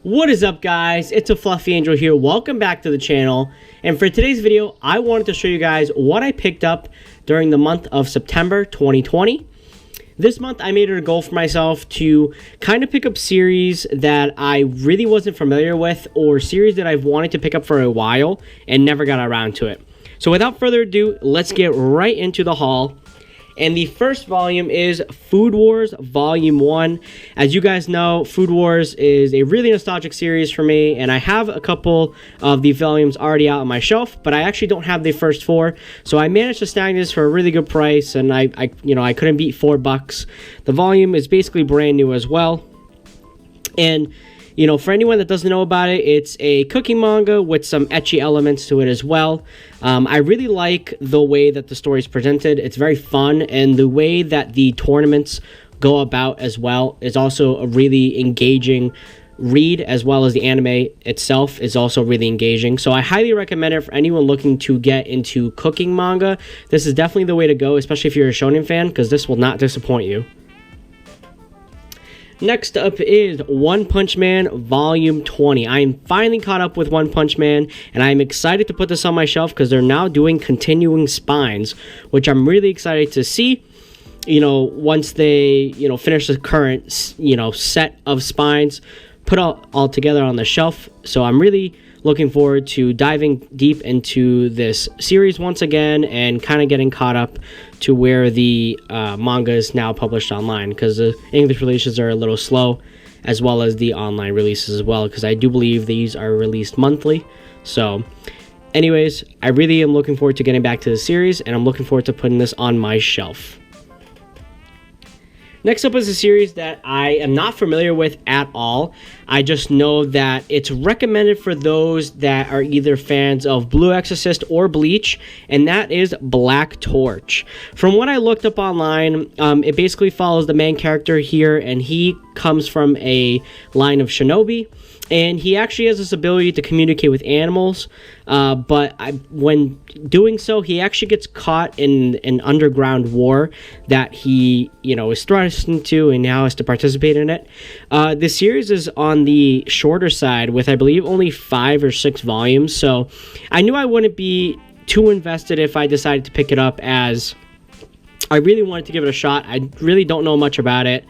What is up, guys? It's a Fluffy Angel here. Welcome back to the channel. And for today's video, I wanted to show you guys what I picked up during the month of September 2020. This month, I made it a goal for myself to kind of pick up series that I really wasn't familiar with, or series that I've wanted to pick up for a while and never got around to it. So without further ado, let's get right into the haul. And the first volume is Food Wars Volume 1. As you guys know, Food Wars is a really nostalgic series for me, and I have a couple of the volumes already out on my shelf, but I actually don't have the first four. So I managed to snag this for a really good price, and I couldn't beat $4. The volume is basically brand new as well. And for anyone that doesn't know about it, it's a cooking manga with some ecchi elements to it as well. I really like the way that the story is presented. It's very fun, and the way that the tournaments go about as well is also a really engaging read, as well as the anime itself is also really engaging. So I highly recommend it for anyone looking to get into cooking manga. This is definitely the way to go, especially if you're a shonen fan, because this will not disappoint you. Next up is One Punch Man Volume 20. I am finally caught up with One Punch Man, and I am excited to put this on my shelf because they're now doing continuing spines, which I'm really excited to see. Once they, finish the current, set of spines, put all together on the shelf. So I'm really looking forward to diving deep into this series once again and kind of getting caught up to where the manga is now published online, because the English releases are a little slow, as well as the online releases as well, because I do believe these are released monthly. So anyways, I really am looking forward to getting back to the series, and I'm looking forward to putting this on my shelf. Next up is a series that I am not familiar with at all. I just know that it's recommended for those that are either fans of Blue Exorcist or Bleach, and that is Black Torch. From what I looked up online, it basically follows the main character here, and he comes from a line of shinobi, and he actually has this ability to communicate with animals, but when doing so, he actually gets caught in an underground war that he, is thrust into and now has to participate in it. The series is on the shorter side with, I believe, only 5 or 6 volumes, so I knew I wouldn't be too invested if I decided to pick it up, as I really wanted to give it a shot. I really don't know much about it.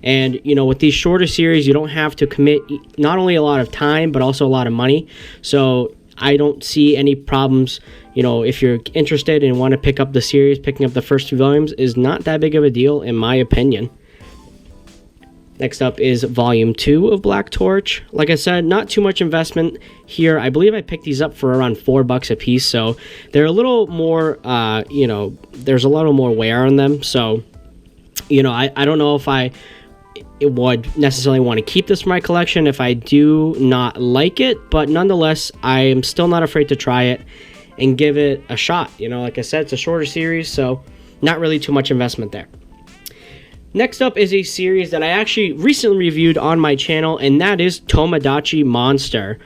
And, with these shorter series, you don't have to commit not only a lot of time, but also a lot of money. So I don't see any problems. If you're interested and want to pick up the series, picking up the first 2 volumes is not that big of a deal, in my opinion. Next up is Volume 2 of Black Torch. Like I said, not too much investment here. I believe I picked these up for around $4 a piece, so they're a little more, there's a little more wear on them. So, I don't know if I would necessarily want to keep this for my collection if I do not like it, but nonetheless, I am still not afraid to try it and give it a shot. Like I said, it's a shorter series, so not really too much investment there. Next up is a series that I actually recently reviewed on my channel, and that is Tomodachi Monster.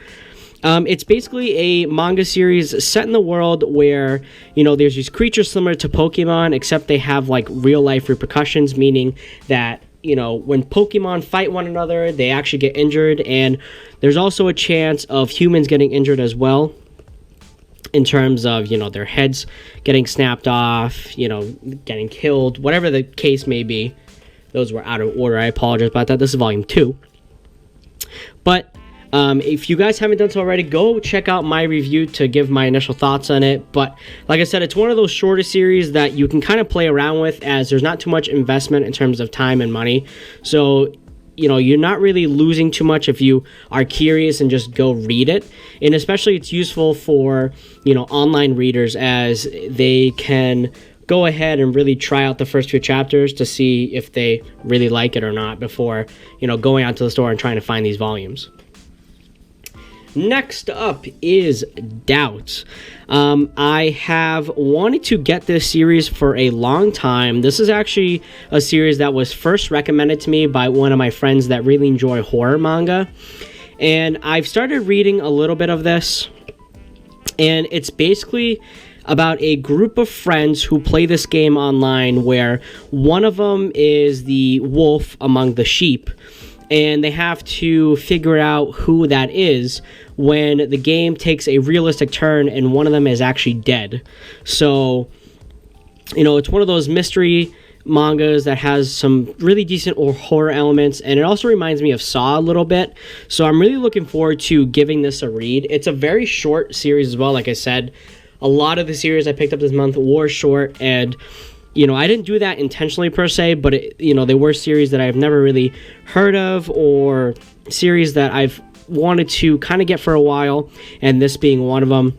It's basically a manga series set in the world where, there's these creatures similar to Pokemon, except they have like real life repercussions, meaning that, when Pokemon fight one another, they actually get injured, and there's also a chance of humans getting injured as well, in terms of, their heads getting snapped off, getting killed, whatever the case may be. Those were out of order. I apologize about that. This is Volume 2. But if you guys haven't done so already, go check out my review to give my initial thoughts on it. But like I said, it's one of those shorter series that you can kind of play around with, as there's not too much investment in terms of time and money. So, you're not really losing too much if you are curious and just go read it. And especially it's useful for, online readers, as they can go ahead and really try out the first few chapters to see if they really like it or not before, going out to the store and trying to find these volumes. Next up is Doubt. I have wanted to get this series for a long time. This is actually a series that was first recommended to me by one of my friends that really enjoy horror manga. And I've started reading a little bit of this, and it's basically about a group of friends who play this game online, where one of them is the wolf among the sheep, and they have to figure out who that is when the game takes a realistic turn and one of them is actually dead. So, it's one of those mystery mangas that has some really decent horror elements, and it also reminds me of Saw a little bit. So I'm really looking forward to giving this a read. It's a very short series as well. Like I said, a lot of the series I picked up this month were short, and I didn't do that intentionally per se, but they were series that I've never really heard of, or series that I've wanted to kind of get for a while, and this being one of them.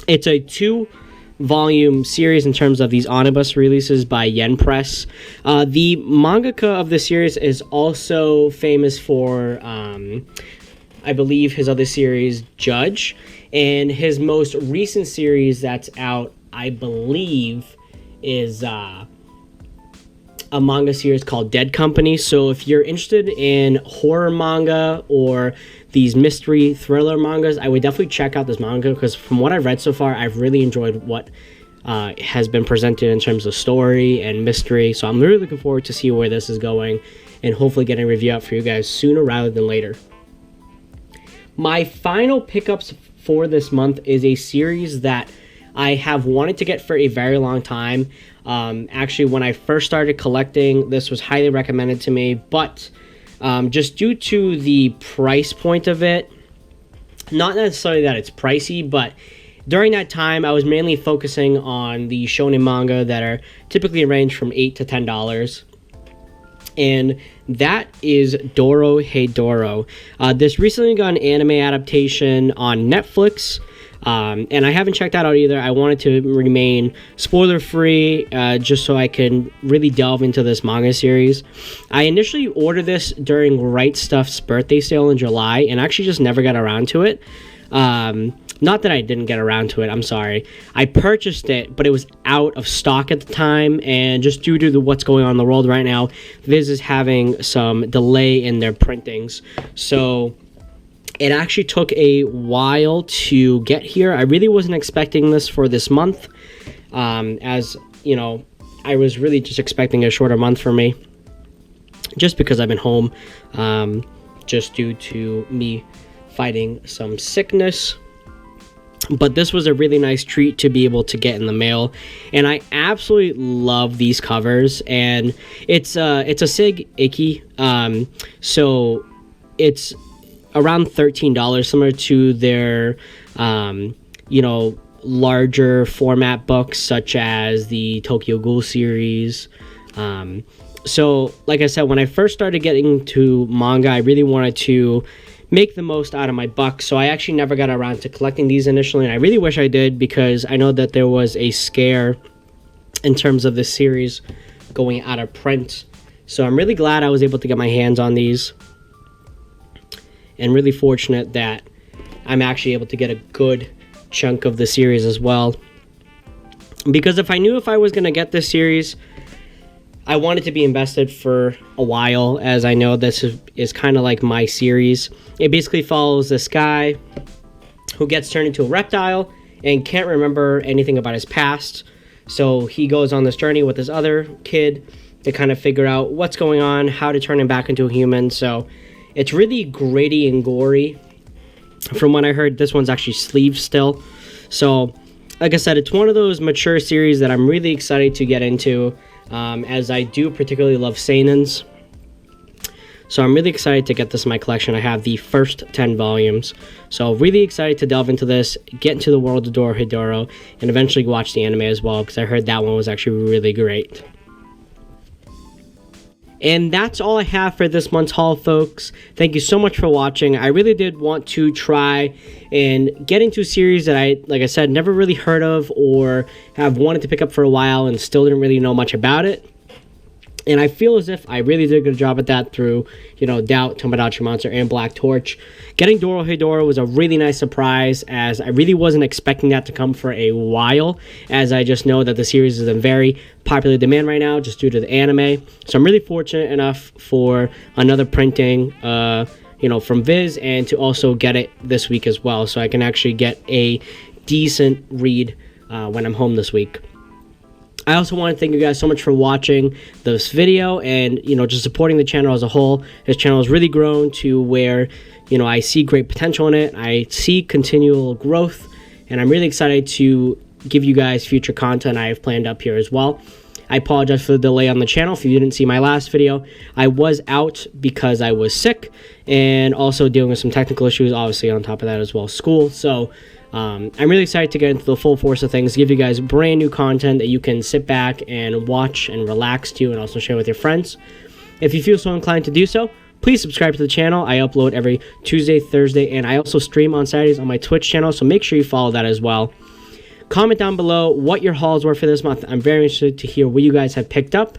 It's a 2-volume series in terms of these omnibus releases by Yen Press. The mangaka of the series is also famous for, I believe, his other series, Judge, and his most recent series that's out, I believe, is a manga series called Dead Company. So if you're interested in horror manga or these mystery thriller mangas, I would definitely check out this manga, because from what I've read so far, I've really enjoyed what has been presented in terms of story and mystery. So I'm really looking forward to see where this is going, and hopefully getting a review out for you guys sooner rather than later. My final pickups for this month is a series that I have wanted to get for a very long time. Actually, when I first started collecting, this was highly recommended to me, but just due to the price point of it, not necessarily that it's pricey, but during that time, I was mainly focusing on the shonen manga that are typically ranged from $8 to $10. And that is Doro, Hey Doro. This recently got an anime adaptation on Netflix. And I haven't checked that out either. I wanted to remain spoiler-free, just so I can really delve into this manga series. I initially ordered this during Right Stuff's birthday sale in July, and actually just never got around to it. Not that I didn't get around to it, I'm sorry. I purchased it, but it was out of stock at the time, and just due to what's going on in the world right now, Viz is having some delay in their printings. So it actually took a while to get here. I really wasn't expecting this for this month, as I was really just expecting a shorter month for me, just because I've been home, just due to me fighting some sickness. But this was a really nice treat to be able to get in the mail, and I absolutely love these covers. And it's a Sig Icky, so it's around $13, similar to their larger format books such as the Tokyo Ghoul series. So like I said, when I first started getting to manga, I really wanted to make the most out of my buck, so I actually never got around to collecting these initially, and I really wish I did, because I know that there was a scare in terms of this series going out of print. So I'm really glad I was able to get my hands on these, and really fortunate that I'm actually able to get a good chunk of the series as well, because if I knew if I was going to get this series, I wanted to be invested for a while, as I know this is kind of like my series. It basically follows this guy who gets turned into a reptile and can't remember anything about his past. So he goes on this journey with this other kid to kind of figure out what's going on, how to turn him back into a human. So it's really gritty and gory. From what I heard, this one's actually sleeved still. So like I said, it's one of those mature series that I'm really excited to get into, as I do particularly love seinens. So I'm really excited to get this in my collection. I have the first 10 volumes. So really excited to delve into this, get into the world of Doro Hidoro, and eventually watch the anime as well, because I heard that one was actually really great. And that's all I have for this month's haul, folks. Thank you so much for watching. I really did want to try and get into a series that I, like I said, never really heard of or have wanted to pick up for a while and still didn't really know much about it. And I feel as if I really did a good job at that through, Doubt, Tomodachi Monster, and Black Torch. Getting Doro Hidoro was a really nice surprise, as I really wasn't expecting that to come for a while, as I just know that the series is in very popular demand right now, just due to the anime. So I'm really fortunate enough for another printing, from Viz, and to also get it this week as well, so I can actually get a decent read when I'm home this week. I also want to thank you guys so much for watching this video and, just supporting the channel as a whole. This channel has really grown to where, I see great potential in it. I see continual growth, and I'm really excited to give you guys future content I have planned up here as well. I apologize for the delay on the channel. If you didn't see my last video, I was out because I was sick and also dealing with some technical issues, obviously on top of that as well, school. So I'm really excited to get into the full force of things, give you guys brand new content that you can sit back and watch and relax to, and also share with your friends. If you feel so inclined to do so, please subscribe to the channel. I upload every Tuesday, Thursday, and I also stream on Saturdays on my Twitch channel, so make sure you follow that as well. Comment down below what your hauls were for this month. I'm very interested to hear what you guys have picked up.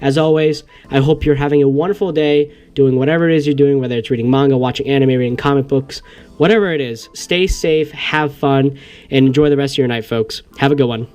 As always, I hope you're having a wonderful day doing whatever it is you're doing, whether it's reading manga, watching anime, reading comic books, whatever it is. Stay safe, have fun, and enjoy the rest of your night, folks. Have a good one.